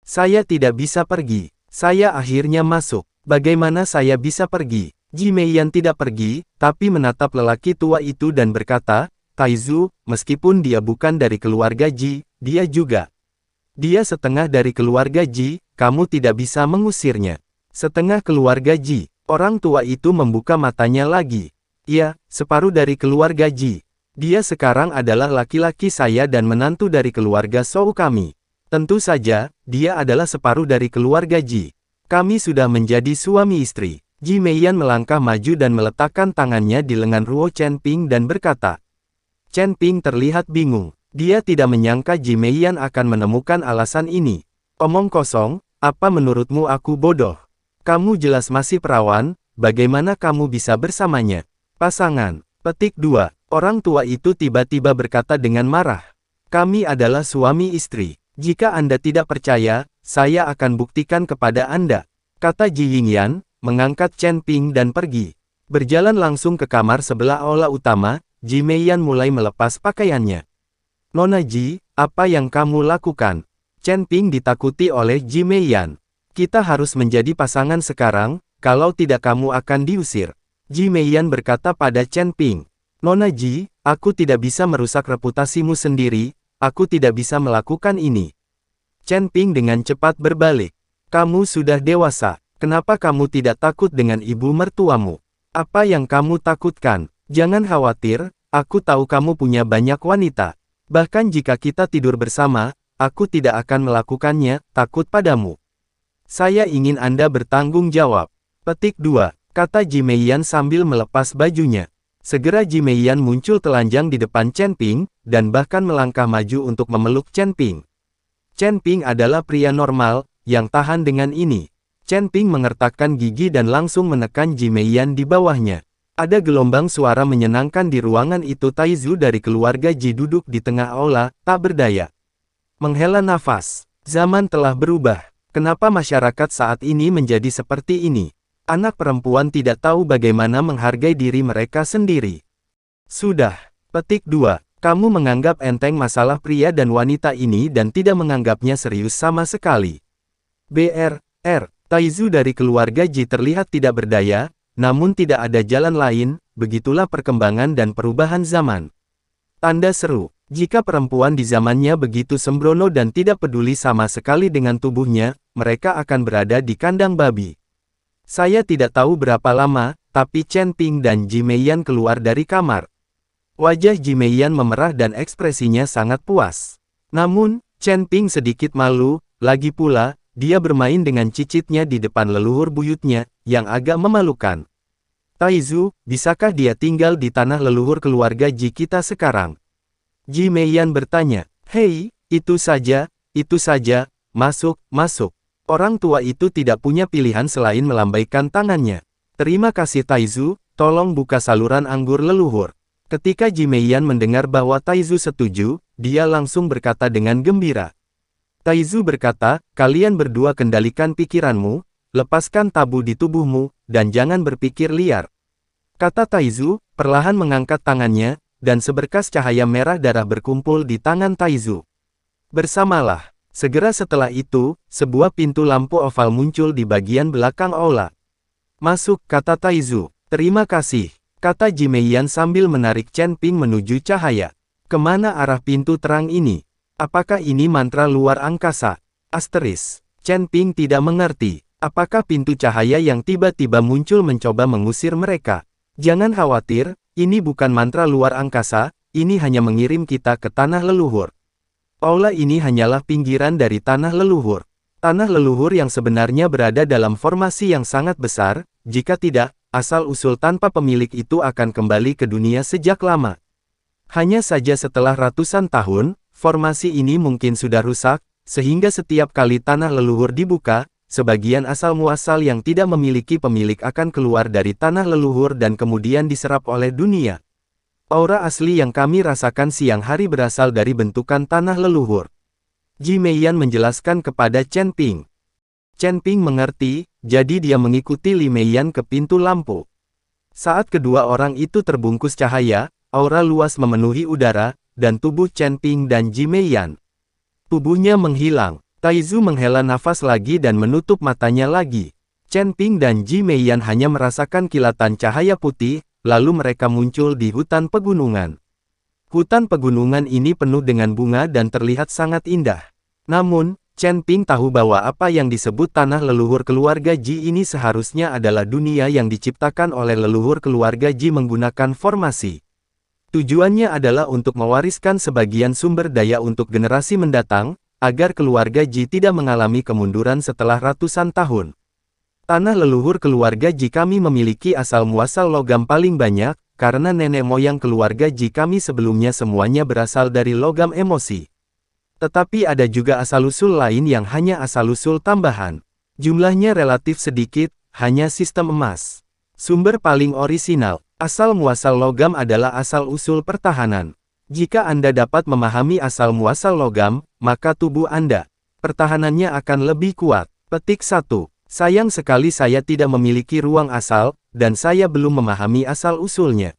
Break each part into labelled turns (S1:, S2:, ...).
S1: Saya tidak bisa pergi. Saya akhirnya masuk. Bagaimana saya bisa pergi? Ji Meiyan tidak pergi, tapi menatap lelaki tua itu dan berkata, Taizu, meskipun dia bukan dari keluarga Ji, dia juga. Dia setengah dari keluarga Ji, kamu tidak bisa mengusirnya. Setengah keluarga Ji. Orang tua itu membuka matanya lagi. Ya, separuh dari keluarga Ji. Dia sekarang adalah laki-laki saya dan menantu dari keluarga Shou kami. Tentu saja, dia adalah separuh dari keluarga Ji. Kami sudah menjadi suami istri. Ji Meiyan melangkah maju dan meletakkan tangannya di lengan Ruo Chenping dan berkata. Chenping terlihat bingung. Dia tidak menyangka Ji Meiyan akan menemukan alasan ini. Omong kosong, apa menurutmu aku bodoh? Kamu jelas masih perawan, bagaimana kamu bisa bersamanya? Pasangan. Petik 2. Orang tua itu tiba-tiba berkata dengan marah. Kami adalah suami istri. Jika Anda tidak percaya, saya akan buktikan kepada Anda. Kata Ji Yingyan, mengangkat Chenping dan pergi. Berjalan langsung ke kamar sebelah aula utama, Ji Meiyan mulai melepas pakaiannya. Nona Ji, apa yang kamu lakukan? Chenping ditakuti oleh Ji Meiyan. Kita harus menjadi pasangan sekarang, kalau tidak kamu akan diusir. Ji Meiyan berkata pada Chenping. Nona Ji, aku tidak bisa merusak reputasimu sendiri, aku tidak bisa melakukan ini. Chenping dengan cepat berbalik. Kamu sudah dewasa, kenapa kamu tidak takut dengan ibu mertuamu? Apa yang kamu takutkan? Jangan khawatir, aku tahu kamu punya banyak wanita. Bahkan jika kita tidur bersama, aku tidak akan melakukannya, takut padamu. Saya ingin Anda bertanggung jawab. Petik 2, kata Ji Meiyan sambil melepas bajunya. Segera Ji Meiyan muncul telanjang di depan Chenping, dan bahkan melangkah maju untuk memeluk Chenping. Chenping adalah pria normal, yang tahan dengan ini. Chenping mengertakkan gigi dan langsung menekan Ji Meiyan di bawahnya. Ada gelombang suara menyenangkan di ruangan itu. Taizu dari keluarga Ji duduk di tengah aula, tak berdaya. Menghela nafas. Zaman telah berubah. Kenapa masyarakat saat ini menjadi seperti ini? Anak perempuan tidak tahu bagaimana menghargai diri mereka sendiri. Sudah. Petik 2. Kamu menganggap enteng masalah pria dan wanita ini dan tidak menganggapnya serius sama sekali. BRR. Taizu dari keluarga Ji terlihat tidak berdaya, namun tidak ada jalan lain, begitulah perkembangan dan perubahan zaman. Tanda seru. Jika perempuan di zamannya begitu sembrono dan tidak peduli sama sekali dengan tubuhnya, mereka akan berada di kandang babi. Saya tidak tahu berapa lama, tapi Chenping dan Ji Meiyan keluar dari kamar. Wajah Ji Meiyan memerah dan ekspresinya sangat puas. Namun, Chenping sedikit malu, lagi pula, dia bermain dengan cicitnya di depan leluhur buyutnya, yang agak memalukan. Taizu, bisakah dia tinggal di tanah leluhur keluarga Ji kita sekarang? Ji Meiyan bertanya. Hei, itu saja, masuk, masuk. Orang tua itu tidak punya pilihan selain melambaikan tangannya. Terima kasih Taizu, tolong buka saluran anggur leluhur. Ketika Ji Meiyan mendengar bahwa Taizu setuju, dia langsung berkata dengan gembira. Taizu berkata, kalian berdua kendalikan pikiranmu, lepaskan tabu di tubuhmu, dan jangan berpikir liar. Kata Taizu, perlahan mengangkat tangannya, dan seberkas cahaya merah darah berkumpul di tangan Taizu. Bersamalah. Segera setelah itu, sebuah pintu lampu oval muncul di bagian belakang aula. Masuk, kata Taizu. Terima kasih, kata Ji Meiyan sambil menarik Chenping menuju cahaya. Kemana arah pintu terang ini? Apakah ini mantra luar angkasa? Asteris. Chenping tidak mengerti. Apakah pintu cahaya yang tiba-tiba muncul mencoba mengusir mereka? Jangan khawatir, ini bukan mantra luar angkasa, ini hanya mengirim kita ke tanah leluhur. Aula ini hanyalah pinggiran dari tanah leluhur. Tanah leluhur yang sebenarnya berada dalam formasi yang sangat besar, jika tidak, asal-usul tanpa pemilik itu akan kembali ke dunia sejak lama. Hanya saja setelah ratusan tahun, formasi ini mungkin sudah rusak, sehingga setiap kali tanah leluhur dibuka, sebagian asal-muasal yang tidak memiliki pemilik akan keluar dari tanah leluhur dan kemudian diserap oleh dunia. Aura asli yang kami rasakan siang hari berasal dari bentukan tanah leluhur. Ji Meiyan menjelaskan kepada Chenping. Chenping mengerti, jadi dia mengikuti Li Meiyan ke pintu lampu. Saat kedua orang itu terbungkus cahaya, aura luas memenuhi udara, dan tubuh Chenping dan Ji Meiyan. Tubuhnya menghilang, Taizu menghela nafas lagi dan menutup matanya lagi. Chen Ping dan Ji Meiyan hanya merasakan kilatan cahaya putih, lalu mereka muncul di hutan pegunungan. Hutan pegunungan ini penuh dengan bunga dan terlihat sangat indah. Namun, Chen Ping tahu bahwa apa yang disebut tanah leluhur keluarga Ji ini seharusnya adalah dunia yang diciptakan oleh leluhur keluarga Ji menggunakan formasi. Tujuannya adalah untuk mewariskan sebagian sumber daya untuk generasi mendatang, agar keluarga Ji tidak mengalami kemunduran setelah ratusan tahun. Tanah leluhur keluarga Ji kami memiliki asal-muasal logam paling banyak, karena nenek moyang keluarga Ji kami sebelumnya semuanya berasal dari logam emosi. Tetapi ada juga asal-usul lain yang hanya asal-usul tambahan. Jumlahnya relatif sedikit, hanya sistem emas. Sumber paling orisinal, asal-muasal logam adalah asal-usul pertahanan. Jika Anda dapat memahami asal-muasal logam, maka tubuh Anda, pertahanannya akan lebih kuat. Petik 1. Sayang sekali saya tidak memiliki ruang asal, dan saya belum memahami asal-usulnya.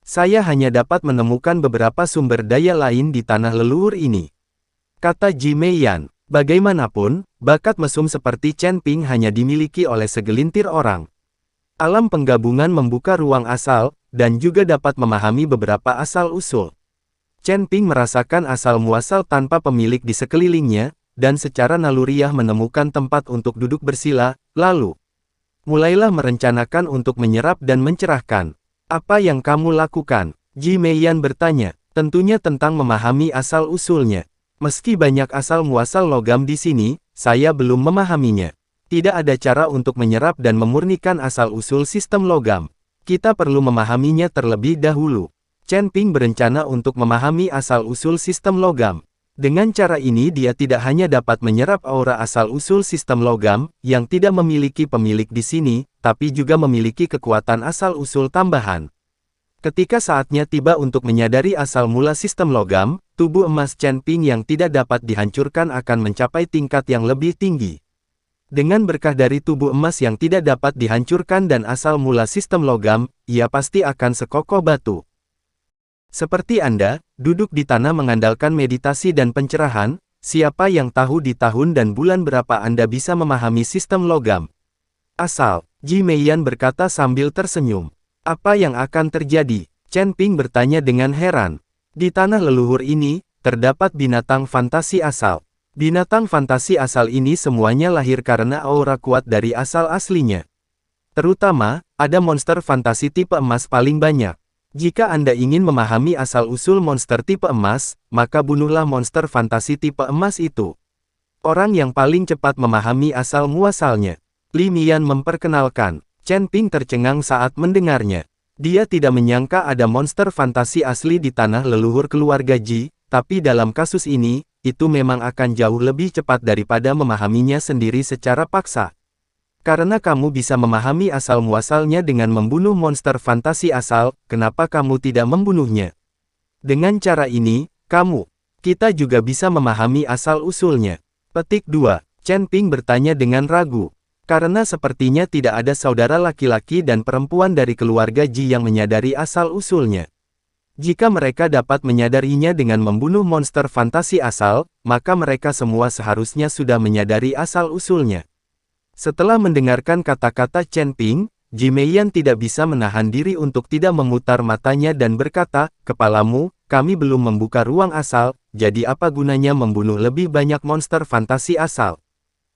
S1: Saya hanya dapat menemukan beberapa sumber daya lain di tanah leluhur ini. Kata Ji Meiyan, bagaimanapun, bakat mesum seperti Chen Ping hanya dimiliki oleh segelintir orang. Alam penggabungan membuka ruang asal, dan juga dapat memahami beberapa asal-usul. Chen Ping merasakan asal-muasal tanpa pemilik di sekelilingnya, dan secara naluriah menemukan tempat untuk duduk bersila, lalu mulailah merencanakan untuk menyerap dan mencerahkan. Apa yang kamu lakukan? Ji Meiyan bertanya, tentunya tentang memahami asal-usulnya. Meski banyak asal-muasal logam di sini, saya belum memahaminya. Tidak ada cara untuk menyerap dan memurnikan asal-usul sistem logam. Kita perlu memahaminya terlebih dahulu. Chen Ping berencana untuk memahami asal-usul sistem logam. Dengan cara ini dia tidak hanya dapat menyerap aura asal-usul sistem logam, yang tidak memiliki pemilik di sini, tapi juga memiliki kekuatan asal-usul tambahan. Ketika saatnya tiba untuk menyadari asal mula sistem logam, tubuh emas Chen Ping yang tidak dapat dihancurkan akan mencapai tingkat yang lebih tinggi. Dengan berkah dari tubuh emas yang tidak dapat dihancurkan dan asal mula sistem logam, ia pasti akan sekokoh batu. Seperti Anda, duduk di tanah mengandalkan meditasi dan pencerahan, siapa yang tahu di tahun dan bulan berapa Anda bisa memahami sistem logam? Asal, Ji Meiyan berkata sambil tersenyum. Apa yang akan terjadi? Chen Ping bertanya dengan heran. Di tanah leluhur ini, terdapat binatang fantasi asal. Binatang fantasi asal ini semuanya lahir karena aura kuat dari asal aslinya. Terutama, ada monster fantasi tipe emas paling banyak. Jika Anda ingin memahami asal-usul monster tipe emas, maka bunuhlah monster fantasi tipe emas itu. Orang yang paling cepat memahami asal-muasalnya. Li Mian memperkenalkan. Chen Ping tercengang saat mendengarnya. Dia tidak menyangka ada monster fantasi asli di tanah leluhur keluarga Ji, tapi dalam kasus ini, itu memang akan jauh lebih cepat daripada memahaminya sendiri secara paksa. Karena kamu bisa memahami asal-muasalnya dengan membunuh monster fantasi asal, kenapa kamu tidak membunuhnya? Dengan cara ini, kita juga bisa memahami asal-usulnya. Petik 2. Chen Ping bertanya dengan ragu. Karena sepertinya tidak ada saudara laki-laki dan perempuan dari keluarga Ji yang menyadari asal-usulnya. Jika mereka dapat menyadarinya dengan membunuh monster fantasi asal, maka mereka semua seharusnya sudah menyadari asal-usulnya. Setelah mendengarkan kata-kata Chen Ping, Ji Meiyan tidak bisa menahan diri untuk tidak memutar matanya dan berkata, "Kepalamu, kami belum membuka ruang asal, jadi apa gunanya membunuh lebih banyak monster fantasi asal?"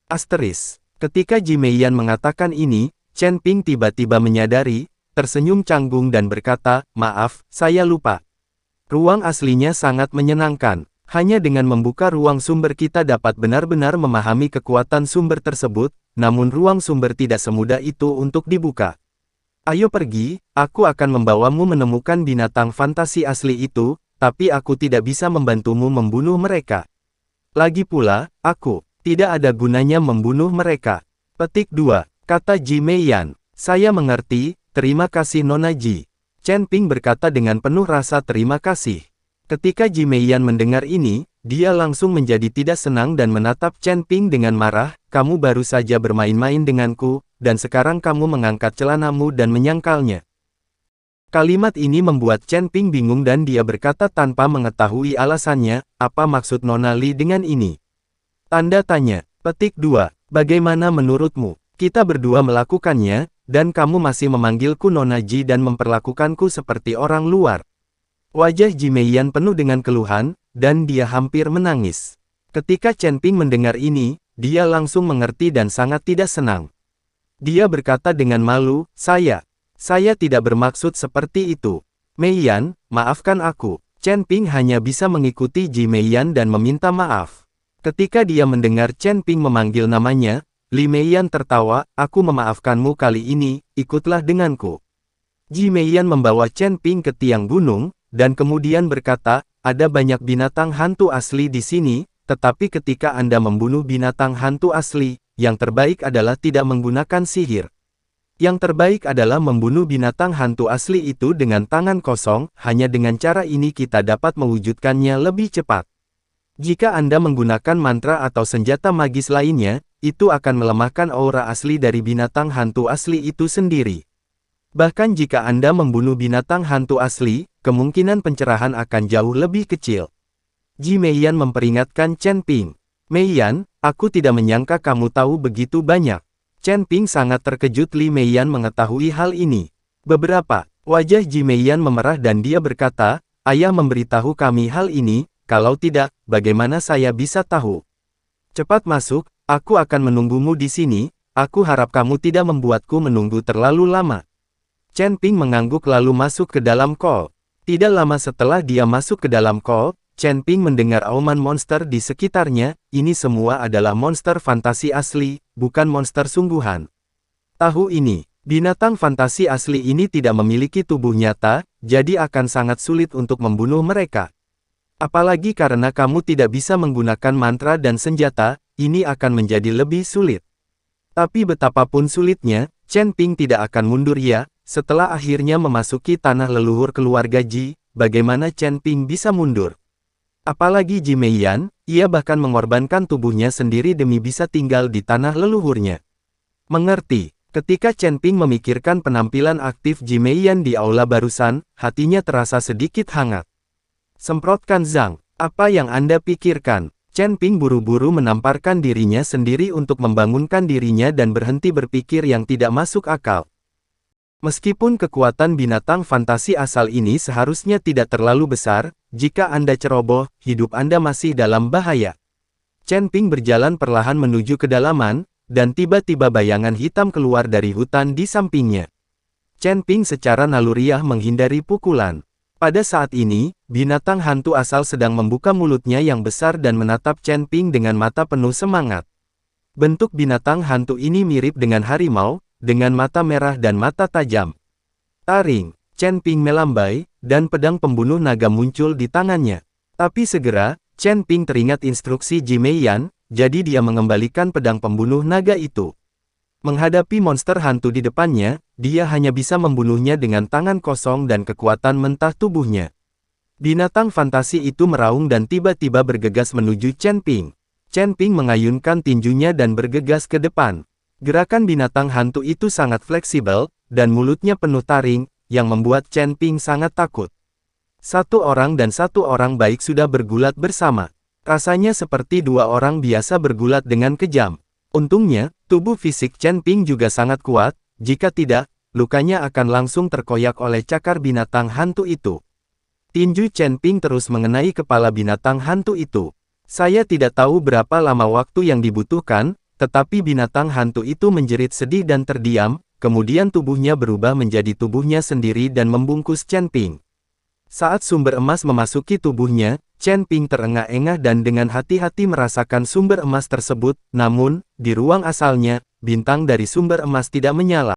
S1: Asteris. Ketika Ji Meiyan mengatakan ini, Chen Ping tiba-tiba menyadari, tersenyum canggung dan berkata, "Maaf, saya lupa. Ruang aslinya sangat menyenangkan. Hanya dengan membuka ruang sumber kita dapat benar-benar memahami kekuatan sumber tersebut, namun ruang sumber tidak semudah itu untuk dibuka. Ayo pergi, aku akan membawamu menemukan binatang fantasi asli itu, tapi aku tidak bisa membantumu membunuh mereka. Lagi pula, tidak ada gunanya membunuh mereka." Petik 2. Kata Ji Meiyan. "Saya mengerti, terima kasih Nona Ji." Chen Ping berkata dengan penuh rasa terima kasih. Ketika Ji Meiyan mendengar ini, dia langsung menjadi tidak senang dan menatap Chen Ping dengan marah, "Kamu baru saja bermain-main denganku, dan sekarang kamu mengangkat celanamu dan menyangkalnya." Kalimat ini membuat Chen Ping bingung dan dia berkata tanpa mengetahui alasannya, "Apa maksud Nona Li dengan ini?" Tanda tanya. Petik 2. Bagaimana menurutmu? Kita berdua melakukannya, dan kamu masih memanggilku Nona Ji dan memperlakukanku seperti orang luar. Wajah Ji Meiyan penuh dengan keluhan, dan dia hampir menangis. Ketika Chen Ping mendengar ini, dia langsung mengerti dan sangat tidak senang. Dia berkata dengan malu, saya tidak bermaksud seperti itu. Meiyan, maafkan aku. Chen Ping hanya bisa mengikuti Ji Meiyan dan meminta maaf. Ketika dia mendengar Chen Ping memanggil namanya, Li Meiyan tertawa, aku memaafkanmu kali ini, ikutlah denganku. Ji Meiyan membawa Chen Ping ke tiang gunung, dan kemudian berkata, ada banyak binatang hantu asli di sini, tetapi ketika Anda membunuh binatang hantu asli, yang terbaik adalah tidak menggunakan sihir. Yang terbaik adalah membunuh binatang hantu asli itu dengan tangan kosong, hanya dengan cara ini kita dapat mewujudkannya lebih cepat. Jika Anda menggunakan mantra atau senjata magis lainnya, itu akan melemahkan aura asli dari binatang hantu asli itu sendiri. Bahkan jika Anda membunuh binatang hantu asli, kemungkinan pencerahan akan jauh lebih kecil. Ji Meiyan memperingatkan Chen Ping. Meiyan, aku tidak menyangka kamu tahu begitu banyak. Chen Ping sangat terkejut Li Meiyan mengetahui hal ini. Wajah Ji Meiyan memerah dan dia berkata, ayah memberitahu kami hal ini, kalau tidak, bagaimana saya bisa tahu? Cepat masuk, aku akan menunggumu di sini, aku harap kamu tidak membuatku menunggu terlalu lama. Chen Ping mengangguk lalu masuk ke dalam call. Tidak lama setelah dia masuk ke dalam call, Chen Ping mendengar auman monster di sekitarnya, ini semua adalah monster fantasi asli, bukan monster sungguhan. Tahu ini, binatang fantasi asli ini tidak memiliki tubuh nyata, jadi akan sangat sulit untuk membunuh mereka. Apalagi karena kamu tidak bisa menggunakan mantra dan senjata, ini akan menjadi lebih sulit. Tapi betapapun sulitnya, Chen Ping tidak akan mundur ya, setelah akhirnya memasuki tanah leluhur keluarga Ji, bagaimana Chen Ping bisa mundur? Apalagi Ji Meiyan, ia bahkan mengorbankan tubuhnya sendiri demi bisa tinggal di tanah leluhurnya. Mengerti, ketika Chen Ping memikirkan penampilan aktif Ji Meiyan di aula barusan, hatinya terasa sedikit hangat. Semprotkan Zhang, apa yang Anda pikirkan? Chen Ping buru-buru menamparkan dirinya sendiri untuk membangunkan dirinya dan berhenti berpikir yang tidak masuk akal. Meskipun kekuatan binatang fantasi asal ini seharusnya tidak terlalu besar, jika Anda ceroboh, hidup Anda masih dalam bahaya. Chen Ping berjalan perlahan menuju kedalaman, dan tiba-tiba bayangan hitam keluar dari hutan di sampingnya. Chen Ping secara naluriah menghindari pukulan. Pada saat ini, binatang hantu asal sedang membuka mulutnya yang besar dan menatap Chen Ping dengan mata penuh semangat. Bentuk binatang hantu ini mirip dengan harimau, dengan mata merah dan mata tajam. Taring, Chen Ping melambai, dan pedang pembunuh naga muncul di tangannya. Tapi segera, Chen Ping teringat instruksi Ji Meiyan, jadi dia mengembalikan pedang pembunuh naga itu. Menghadapi monster hantu di depannya, dia hanya bisa membunuhnya dengan tangan kosong dan kekuatan mentah tubuhnya. Binatang fantasi itu meraung dan tiba-tiba bergegas menuju Chen Ping. Chen Ping mengayunkan tinjunya dan bergegas ke depan. Gerakan binatang hantu itu sangat fleksibel, dan mulutnya penuh taring, yang membuat Chen Ping sangat takut. Satu orang dan satu orang baik sudah bergulat bersama. Rasanya seperti dua orang biasa bergulat dengan kejam. Untungnya, tubuh fisik Chen Ping juga sangat kuat, jika tidak, lukanya akan langsung terkoyak oleh cakar binatang hantu itu. Tinju Chen Ping terus mengenai kepala binatang hantu itu. Saya tidak tahu berapa lama waktu yang dibutuhkan, tetapi binatang hantu itu menjerit sedih dan terdiam, kemudian tubuhnya berubah menjadi tubuhnya sendiri dan membungkus Chen Ping. Saat sumber emas memasuki tubuhnya, Chen Ping terengah-engah dan dengan hati-hati merasakan sumber emas tersebut, namun, di ruang asalnya, bintang dari sumber emas tidak menyala.